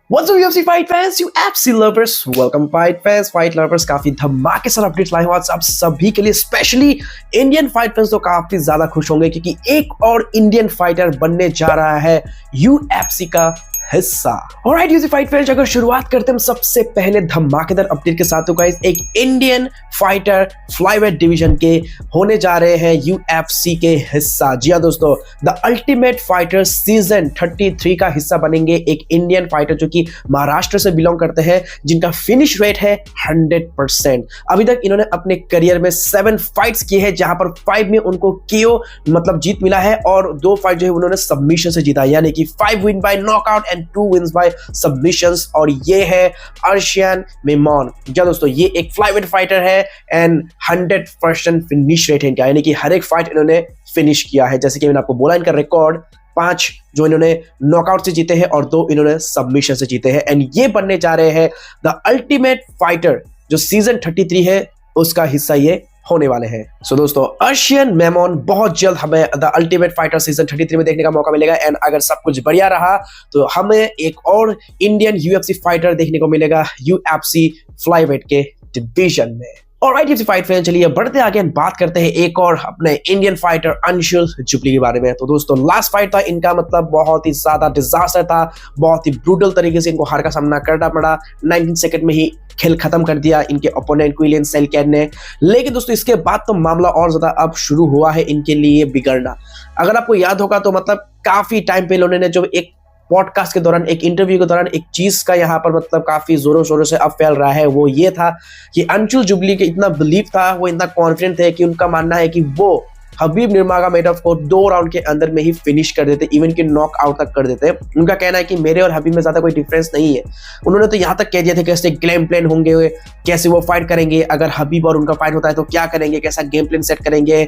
What's up UFC fight fans, UFC lovers, welcome fight lovers। काफी धमाकेदार updates लाए हूं आज आप सभी के लिए, स्पेशली इंडियन फाइट फैंस तो काफी ज्यादा खुश होंगे क्योंकि एक और इंडियन फाइटर बनने जा रहा है UFC का हिस्सा। ऑलराइट UFC फाइट फैंस, अगर शुरुआत करते हैं हम सबसे पहले धमाकेदार अपडेट के साथ, तो गाइस एक इंडियन फाइटर फ्लाईवेट डिवीजन के होने जा रहे हैं UFC के हिस्सा। जी हां दोस्तों, द अल्टीमेट फाइटर सीजन 33 का हिस्सा बनेंगे एक इंडियन फाइटर जो कि महाराष्ट्र से बिलोंग करते हैं, जिनका फिनिश रेट है 100%। अभी तक इन्होंने अपने करियर में 7 फाइट्स किए हैं, जहां पर 5 में उनको KO मतलब जीत मिला है और 2 फाइट जो है उन्होंने सबमिशन से जीता, यानी कि 5 win by knockout and 2 wins by submissions. और ये है अर्शियन मेमन। क्या दोस्तों, ये एक फ्लाईवेट फाइटर है एंड 100% फिनिश रेट है इनका, यानी कि हर एक फाइट इन्होंने फिनिश किया है। जैसे कि मैंने आपको बोला, इनका रिकॉर्ड 5 जो इन्होंने नॉकआउट से जीते हैं और 2 इन्होंने सबमिशन से जीते हैं। एंड ये बनने जा रहे हैं द अल्टीमेट फाइटर जो सीजन 33 है उसका हिस्सा ये होने वाले हैं। सो दोस्तों, अर्शियन मेमन बहुत जल्द हमें द अल्टीमेट फाइटर सीजन 33 में देखने का मौका मिलेगा। एंड अगर सब कुछ बढ़िया रहा तो हमें एक और इंडियन UFC फाइटर देखने को मिलेगा UFC फ्लाईवेट के डिवीजन में। ऑलराइट UFC फाइट फैन, चलिए बढ़ते आगे बात करते हैं एक और अपने इंडियन फाइटर अंशुल जुबली के बारे में। तो दोस्तों, लास्ट फाइट था इनका, मतलब बहुत ही ज्यादा डिजास्टर था, बहुत ही ब्रूटल तरीके से इनको हार का सामना करना पड़ा। 19 सेकंड में ही खेल खत्म कर दिया इनके ओपोनेंट क्विलियन सेलकैन ने। लेकिन दोस्तों, इसके बाद तो मामला और ज्यादा अब शुरू हुआ है इनके लिए बिगड़ना। अगर आपको याद होगा तो मतलब काफी टाइम पहले उन्होंने जो एक पॉडकास्ट के दौरान, एक इंटरव्यू के दौरान एक चीज का यहाँ पर मतलब काफी जोरों शोरों से अब फैल रहा है, वो ये था कि अंशुल जुबली के इतना बिलीव था, वो इतना कॉन्फिडेंट थे कि उनका मानना है कि वो हबीब नूरमगोमेडोव को 2 राउंड के अंदर में ही फिनिश कर देते, इवन कि नॉक आउट तक कर देते। उनका कहना है कि मेरे और हबीब में ज्यादा कोई डिफरेंस नहीं है। उन्होंने तो यहाँ तक कह दिया था कैसे गेम प्लान होंगे, कैसे वो फाइट करेंगे, अगर हबीब और उनका फाइट होता है तो क्या करेंगे, कैसा गेम प्लान सेट करेंगे।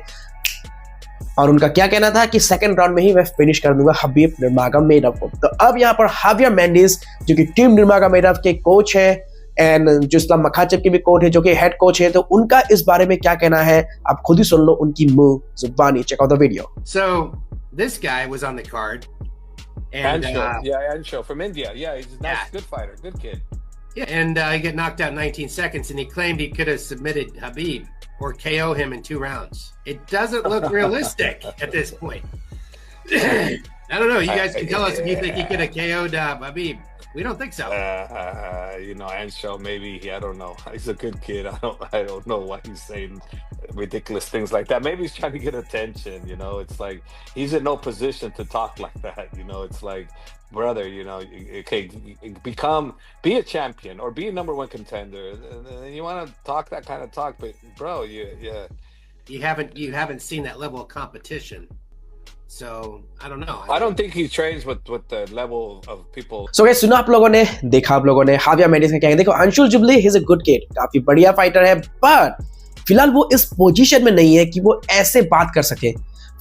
और उनका क्या कहना था कि सेकंड राउंड में ही मैं फिनिश कर दूंगा हबीब नूरमगोमेडोव को। तो अब यहाँ पर हावियर मेंडिस जो कि टीम नूरमगोमेडोव के कोच है एंड जो इस्लाम मखाचेव के भी कोच है जो कि हेड कोच है, तो उनका इस बारे में क्या कहना है आप खुद ही सुन लो उनकी मुंह जुबानी। Check out the video. So this guy was on the card, and Anshul from India. Yeah, he's a nice, good fighter, good kid. Yeah, and he got knocked out in 19 seconds, and he claimed he could have submitted Habib or KO him in 2 rounds. It doesn't look realistic at this point. I don't know. You guys can tell us if you think he could have KO'd Habib. We don't think so. Anshul, maybe I don't know. He's a good kid. I don't know why he's saying ridiculous things like that. Maybe he's trying to get attention. It's like he's in no position to talk like that. It's like, brother, okay, be a champion or be a #1 contender. And you want to talk that kind of talk, but bro, you haven't seen that level of competition. So I don't know. I don't think he trains with the level of people. So guys, सुना आप लोगों ने, देखा आप लोगों ने हावियर मेंडिस का क्या है। देखो, Anshul jubilee he is a good kid, काफी बढ़िया फाइटर है, बट फिलहाल वो इस पोजीशन में नहीं है कि वो ऐसे बात कर सके।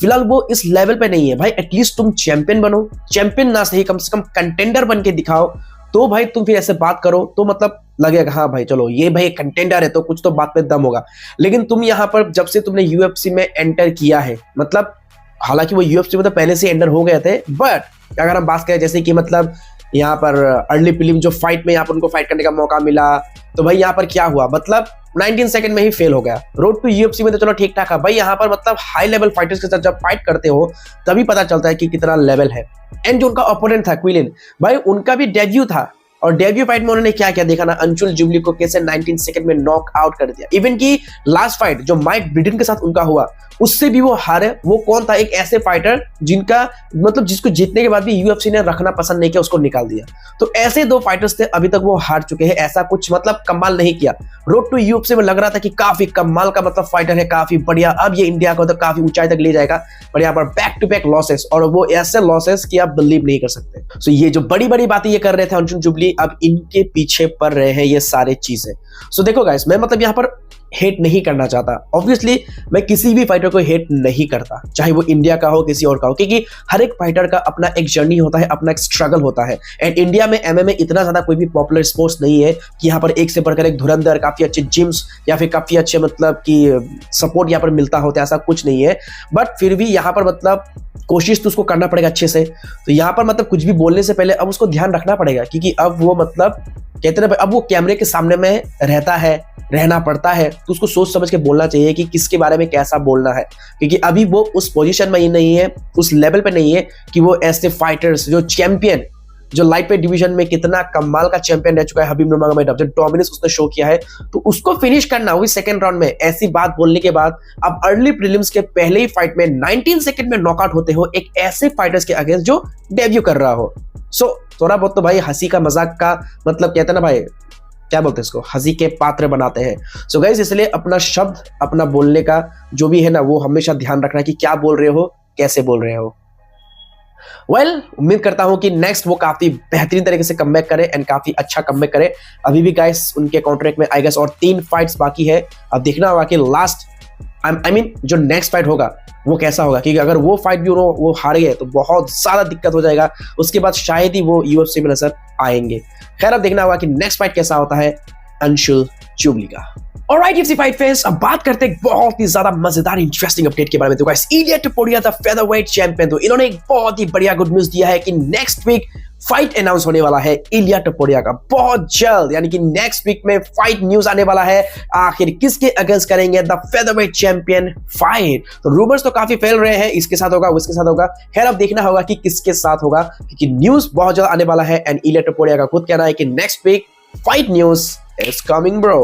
फिलहाल वो इस लेवल पे नहीं है। भाई एटलीस्ट तुम चैंपियन बनो, चैंपियन ना सही कम से कम कंटेंडर बन के दिखाओ, तो भाई तुम फिर ऐसे बात करो तो मतलब लगेगा हाँ भाई चलो ये भाई कंटेंडर है तो कुछ तो बात पे दम होगा। लेकिन तुम यहाँ पर जब से तुमने UFC में एंटर किया है, मतलब हालांकि वो UFC में तो पहले से एंटर हो गए थे, बट अगर हम बात करें जैसे कि मतलब यहाँ पर अर्ली प्रीलिम जो फाइट में यहाँ पर उनको फाइट करने का मौका मिला, तो भाई यहाँ पर क्या हुआ, मतलब 19 सेकंड में ही फेल हो गया। रोड टू UFC में तो चलो ठीक ठाक है, भाई यहाँ पर मतलब हाई लेवल फाइटर्स के साथ जब फाइट करते हो तभी पता चलता है कि कितना लेवल है। एंड जो उनका ओपोनेंट था क्विलियन, भाई उनका भी डेब्यू था और डेब्यू फाइट में उन्होंने क्या क्या देखा ना, अंशुल जुबली को कैसे 19 सेकंड में नॉक आउट कर दिया। इवन की लास्ट फाइट जो माइक ब्रिडन के साथ उनका हुआ उससे भी वो हारे। वो कौन था, एक ऐसे फाइटर जिनका मतलब जिसको जीतने के बाद भी UFC ने रखना पसंद नहीं किया, उसको निकाल दिया। तो ऐसे 2 फाइटर्स थे, अभी तक वो हार चुके हैं, ऐसा कुछ मतलब कमाल नहीं किया। रोड टू UFC में लग रहा था कि काफी कमाल का मतलब फाइटर है, काफी बढ़िया, अब ये इंडिया को तो काफी ऊंचाई तक ले जाएगा, पर यहाँ पर बैक टू बैक लॉसेस, और वो ऐसे लॉसेस कि आप बिलीव नहीं कर सकते। सो ये जो बड़ी बड़ी बातें ये कर रहे थे अंशुल जुबली, अब इनके पीछे पड़ रहे हैं ये सारे चीजें। सो देखो गाइस, मैं मतलब यहाँ पर हेट नहीं करना चाहता, ऑब्वियसली मैं किसी भी फाइटर को हेट नहीं करता, चाहे वो इंडिया का हो किसी और का हो, क्योंकि हर एक फाइटर का अपना एक जर्नी होता है, अपना एक स्ट्रगल होता है। एंड इंडिया में MMA इतना ज्यादा कोई भी पॉपुलर स्पोर्ट्स नहीं है कि यहाँ पर एक से बढ़कर एक धुरंधर, काफी अच्छे जिम्स या फिर काफी अच्छे मतलब कि सपोर्ट यहाँ पर मिलता होता है, ऐसा कुछ नहीं है। बट फिर भी यहाँ पर मतलब कोशिश तो उसको करना पड़ेगा अच्छे से। तो यहाँ पर मतलब कुछ भी बोलने से पहले अब उसको ध्यान रखना पड़ेगा, क्योंकि अब वो मतलब कहते हैं अब वो कैमरे के सामने में रहना पड़ता है, तो उसको सोच समझ के बोलना चाहिए कि किसके बारे में कैसा बोलना है, क्योंकि अभी वो उस पोजीशन में ही नहीं है, उस लेवल पे नहीं है कि वो ऐसे फाइटर्स जो चैंपियन, जो लाइट वेट डिवीजन में कितना कमाल का चैंपियन रह चुका है हबीब नूरमगोमेडोव, जो डोमिनेंस उसने शो किया है, तो उसको फिनिश करना हुई सेकंड राउंड में ऐसी बात बोलने के बाद अब अर्ली प्रीलिम्स के पहले ही फाइट में 19 सेकंड में नॉकआउट होते हो एक ऐसे फाइटर्स के अगेंस्ट जो डेब्यू कर रहा हो। सो थोड़ा बहुत तो भाई हंसी का मजाक का मतलब कहते हैं ना भाई, क्या बोलते हैं इसको, हंसी के पात्र बनाते हैं। सो गाइस इसलिए अपना शब्द, अपना बोलने का जो भी है ना, वो हमेशा ध्यान रखना कि क्या बोल रहे हो, कैसे बोल रहे हो। उम्मीद करता हूं कि नेक्स्ट वो काफी बेहतरीन तरीके से कमबैक करे एंड काफी अच्छा कमबैक करे। अभी भी गाइस उनके कॉन्ट्रैक्ट में आई गेस और 3 फाइट्स बाकी है। अब देखना होगा कि लास्ट आई मीन जो नेक्स्ट फाइट होगा वो कैसा होगा, क्योंकि अगर वो फाइट भी वो हार गए तो बहुत ज्यादा दिक्कत हो जाएगा, उसके बाद शायद ही वो यूएफसी में नजर आएंगे। खैर अब देखना होगा कि नेक्स्ट फाइट कैसा होता है अंशुल चुबली का। ऑलराइट यूएफसी फाइट फैंस, अब बात करते हैं बहुत ही ज्यादा मजेदार इंटरेस्टिंग अपडेट के बारे में। तो guys Iliya टोपुरिया the featherweight champion, तो इन्होंने एक बहुत ही बढ़िया गुड न्यूज दिया है कि नेक्स्ट वीक फाइट अनाउंस होने वाला है इलिया टोपुरिया का बहुत जल्द, यानी कि नेक्स्ट वीक में फाइट न्यूज आने वाला है। आखिर किसके अगेंस्ट करेंगे द फेदरवेट चैंपियन फाइट? तो रूमर्स तो काफी फैल रहे हैं, इसके साथ होगा, उसके साथ होगा। खैर अब देखना होगा कि किसके साथ होगा, क्योंकि न्यूज बहुत जल्द आने वाला है एंड इलिया टोपुरिया का खुद कहना है कि next week fight news is coming bro.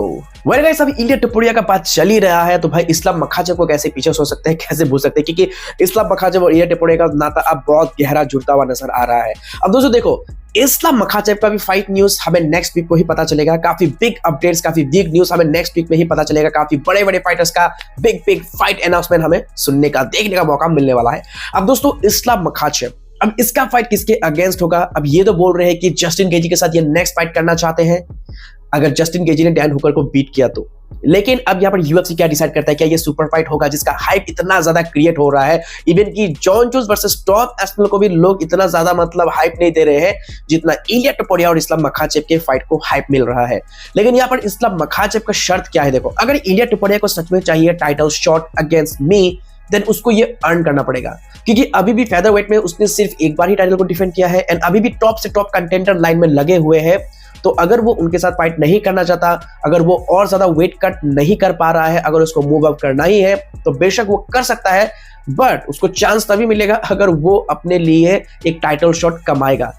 Well guys अभी इलिया टोपुरिया का बात चल ही रहा है, तो भाई इस्लाम मखाचेव को कैसे पीछे सो सकते हैं, कैसे भूल सकते हैं, क्योंकि इस्लाम मखाचेव और इलिया टोपुरिया का नाता अब बहुत गहरा जुड़ता हुआ नजर आ रहा है। अब दोस्तों देखो, इस्लाम मखाचेव का भी फाइट न्यूज हमें नेक्स्ट वीक को ही पता चलेगा। काफी बिग अपडेट्स, काफी बिग न्यूज हमें नेक्स्ट वीक में ही पता चलेगा। काफी बड़े बड़े फाइटर्स का बिग फाइट अनाउंसमेंट हमें सुनने का, देखने का मौका मिलने वाला है। अब दोस्तों इस्लाम मखाचेव, अब इसका फाइट किसके अगेंस्ट होगा? अब ये तो बोल रहे हैं कि जस्टिन गेजी के साथ ये नेक्स्ट फाइट करना चाहते हैं, अगर जस्टिन गेजी ने डैन हुकर को बीट किया तो। लेकिन अब यहाँ पर यूएफसी क्या डिसाइड करता है, क्या ये सुपर फाइट होगा जिसका हाइप इतना ज्यादा क्रिएट हो रहा है? इवन कि Jon Jones versus Tom Aspinall को भी लोग इतना ज्यादा मतलब हाइप नहीं दे रहे हैं जितना इलिया टोपुरिया और इस्लाम मखाचेव के फाइट को हाइप मिल रहा है। लेकिन यहाँ पर इस्लाम मखाचेव का शर्त क्या है? देखो, अगर इलिया टोपुरिया को सच में चाहिए title shot against me, then उसको ये अर्न करना पड़ेगा, क्योंकि अभी भी फेदरवेट में उसने सिर्फ एक बार ही टाइटल को डिफेंड किया है एंड अभी भी टॉप से टॉप कंटेंडर लाइन में लगे हुए हैं। तो अगर वो उनके साथ फाइट नहीं करना चाहता, अगर वो और ज्यादा वेट कट नहीं कर पा रहा है, अगर उसको मूव अप करना ही है तो बेशक वो कर सकता है, बट उसको चांस तभी मिलेगा अगर वो अपने लिए एक टाइटल शॉट कमाएगा।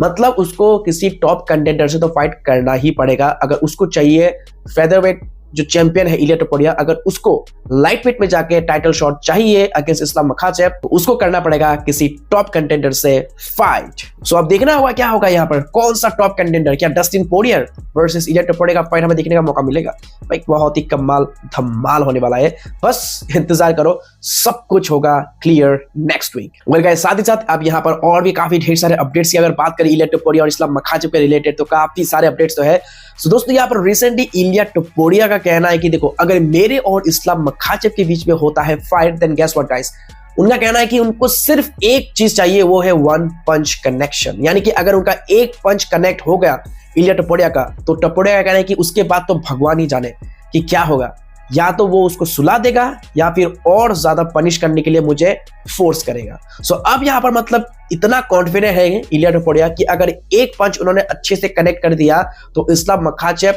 मतलब उसको किसी टॉप कंटेंडर से तो फाइट करना ही पड़ेगा अगर उसको चाहिए फेदरवेट जो चैंपियन है इलिया टोपुरिया, अगर उसको लाइट वेट में जाके टाइटल शॉट चाहिए अगेंस्ट इस्लाम मखाचेव, तो उसको करना पड़ेगा किसी टॉप कंटेंडर से फाइट। सो अब देखना होगा क्या होगा यहाँ पर, कौन सा टॉप कंटेंडर, क्या डस्टिन पोरियर वर्सेस इलिया टोपुरिया का फाइट हमें देखने का मौका मिलेगा? भाई बहुत ही कमाल धमाल होने वाला है, बस इंतजार करो, सब कुछ होगा clear next week. Well guys साथ ही साथ अब यहाँ पर और भी काफी ढेर सारे अपडेट्स की अगर बात करें इलिया टोपुरिया और इस्लाम मखाचेव के रिलेटेड, तो काफी सारे अपडेट्स तो है। सो दोस्तों यहाँ पर रिसेंटली इलिया टोपुरिया का कहना है कि देखो, अगर मेरे और इस्लाम मखाचेव के बीच में होता है fight, then guess what guys, उनका कहना है कि उनको सिर्फ एक चीज चाहिए, वो है वन पंच कनेक्शन। यानी कि अगर उनका एक पंच कनेक्ट हो गया इलिया टोपुरिया का, तो टोपुरिया का कहना है कि उसके बाद तो भगवान ही जाने कि क्या होगा, या तो वो उसको सुला देगा या फिर और ज्यादा पनिश करने के लिए मुझे फोर्स करेगा। सो अब यहाँ पर मतलब इतना कॉन्फिडेंट है इलिया टोपुरिया कि अगर एक पंच उन्होंने अच्छे से कनेक्ट कर दिया तो इस्लाम मखाचेव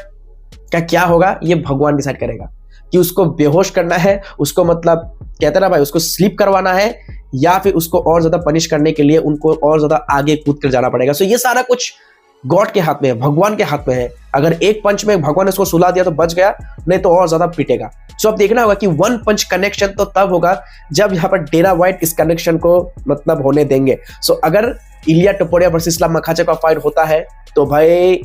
का क्या होगा ये भगवान डिसाइड करेगा, कि उसको बेहोश करना है, उसको मतलब कहते ना भाई उसको स्लीप करवाना है, या फिर उसको और ज्यादा पनिश करने के लिए उनको और ज्यादा आगे कूद कर जाना पड़ेगा। सो ये सारा कुछ गॉड के हाथ में है, भगवान के हाथ में है। अगर एक पंच में भगवान ने उसको सुला दिया तो बच गया, नहीं तो और ज्यादा पिटेगा। सो अब देखना होगा कि वन पंच कनेक्शन तो तब होगा जब यहाँ पर डेना व्हाइट इस कनेक्शन को मतलब होने देंगे। सो अगर इलिया टोपुरिया वर्सेस इस्लाम मखाचेव का फाइट होता है तो भाई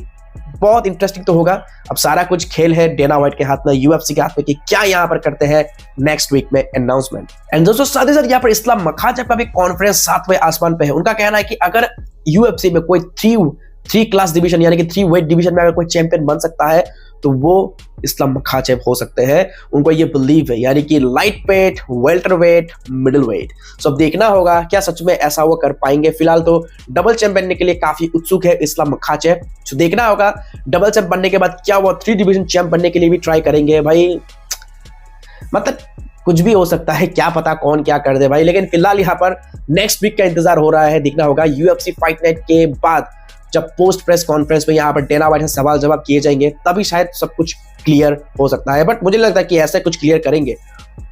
बहुत इंटरेस्टिंग तो होगा। अब सारा कुछ खेल है डेना व्हाइट के हाथ में, यूएफसी के हाथ में कि क्या यहाँ पर करते हैं नेक्स्ट वीक में अनाउंसमेंट। एंड दोस्तों साथ ही साथ यहाँ पर इस्लाम मखाचेव का भी कॉन्फ्रेंस 7वें आसमान पे है। उनका कहना है कि अगर यूएफसी में कोई थ्री क्लास डिवीजन यानी कि 3 वेट डिवीजन में अगर कोई चैंपियन बन सकता है तो वो इस्लाम मखाचेव हो सकते हैं। उनको ये बिलीव है, यानी कि light weight, welter weight, middle weight. So अब देखना होगा क्या सच में ऐसा वो कर पाएंगे। फिलहाल तो डबल चैंप बनने के लिए काफी उत्सुक है इस्लाम मखाचेव। सो देखना होगा डबल चैंप बनने के बाद क्या वो 3 डिवीजन चैंप बनने के लिए भी ट्राई करेंगे। भाई मतलब कुछ भी हो सकता है, क्या पता कौन क्या कर दे भाई। लेकिन फिलहाल यहाँ पर नेक्स्ट वीक का इंतजार हो रहा है, देखना होगा UFC फाइट नाइट के बाद जब पोस्ट प्रेस कॉन्फ्रेंस में यहाँ पर डेना व्हाइट से सवाल जवाब किए जाएंगे तभी शायद सब कुछ क्लियर हो सकता है। बट मुझे लगता है कि ऐसे कुछ क्लियर करेंगे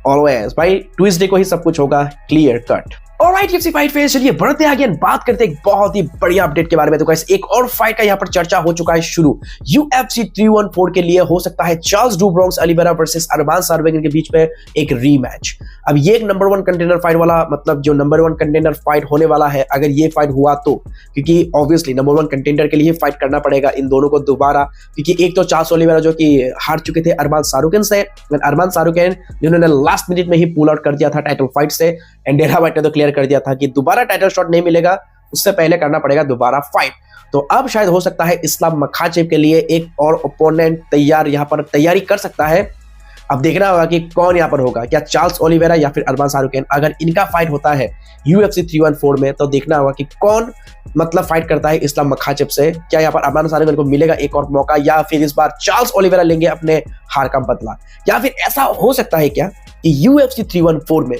ऑलवेज भाई, ट्यूसडे को ही सब कुछ होगा clear cut. Alright UFC fight face, चलिए बढ़ते आगे बात करते हैं एक बहुत ही बढ़िया अपडेट के बारे में। तो गाइस एक और फाइट का यहाँ पर चर्चा हो चुका है शुरू। UFC 314 के लिए हो सकता है Charles do Bronx Oliveira versus Arman Tsarukyan के बीच में एक रीमैच। अब ये एक नंबर 1 कंटेंडर फाइट वाला, मतलब जो नंबर 1 कंटेंडर फाइट होने वाला है अगर ये फाइट हुआ तो, क्योंकि ऑब्वियसली नंबर 1 कंटेंडर के लिए फाइट करना पड़ेगा इन दोनों को दोबारा, क्योंकि एक तो चार्ल्स ओलिवेरा जो कि हार चुके थे अरमान सारूकीन से, अरमान सारूकीन जिन्होंने लास्ट मिनट में ही पुल आउट कर दिया था टाइटल फाइट से, एंड डेना व्हाइट ने तो क्लियर कर दिया था कि दोबारा टाइटल शॉट नहीं मिलेगा, उससे पहले करना पड़ेगा दोबारा फाइट। तो अब शायद हो सकता है इस्लाम मखाचेव के लिए एक और ओपोनेंट तैयार, यहाँ पर तैयारी कर सकता है। अब देखना होगा कि कौन यहाँ पर होगा, क्या चार्ल्स ओलिवेरा या फिर अरमान सारूकीन। अगर इनका फाइट होता है UFC 314 में तो देखना होगा कि कौन मतलब फाइट करता है इस्लाम मखाचेव से। क्या यहाँ पर अरमान सारूकीन को मिलेगा एक और मौका, या फिर इस बार चार्ल्स ओलिवेरा लेंगे अपने हार का बदला, या फिर ऐसा हो सकता है क्या कि UFC 314 में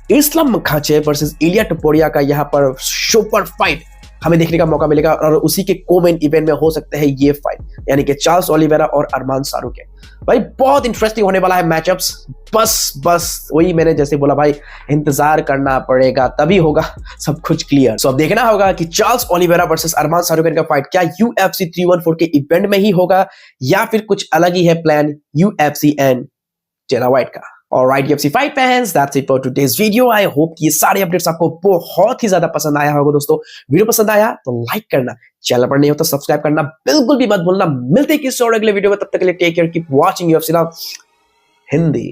इस्लाम मखाचेव वर्सेस इलिया टोपुरिया का यहाँ पर सुपर फाइट हमें देखने का मौका मिलेगा, और उसी के को-मेन इवेंट में हो सकते हैं ये फाइट, यानी कि चार्ल्स ओलिवेरा और अरमान सारूकीन। भाई बहुत इंटरेस्टिंग होने वाला है मैचअप्स। बस वही मैंने जैसे बोला भाई, इंतजार करना पड़ेगा तभी होगा सब कुछ क्लियर। सो अब देखना होगा कि चार्ल्स ओलिवेरा वर्सेस अरमान सारूकीन का फाइट क्या UFC 314 के इवेंट में ही होगा, या फिर कुछ अलग ही है plan UFC and Dana White का। Alright UFC fight fans, that's it for today's video. I hope कि ये सारे अपडेट्स आपको बहुत ही ज्यादा पसंद आया होगा दोस्तों। वीडियो पसंद आया तो लाइक करना, चैनल पर नहीं हो तो सब्सक्राइब करना बिल्कुल भी मत भूलना। मिलते हैं किसी और अगले वीडियो में, तब तक के लिए take care, keep watching UFC now Hindi.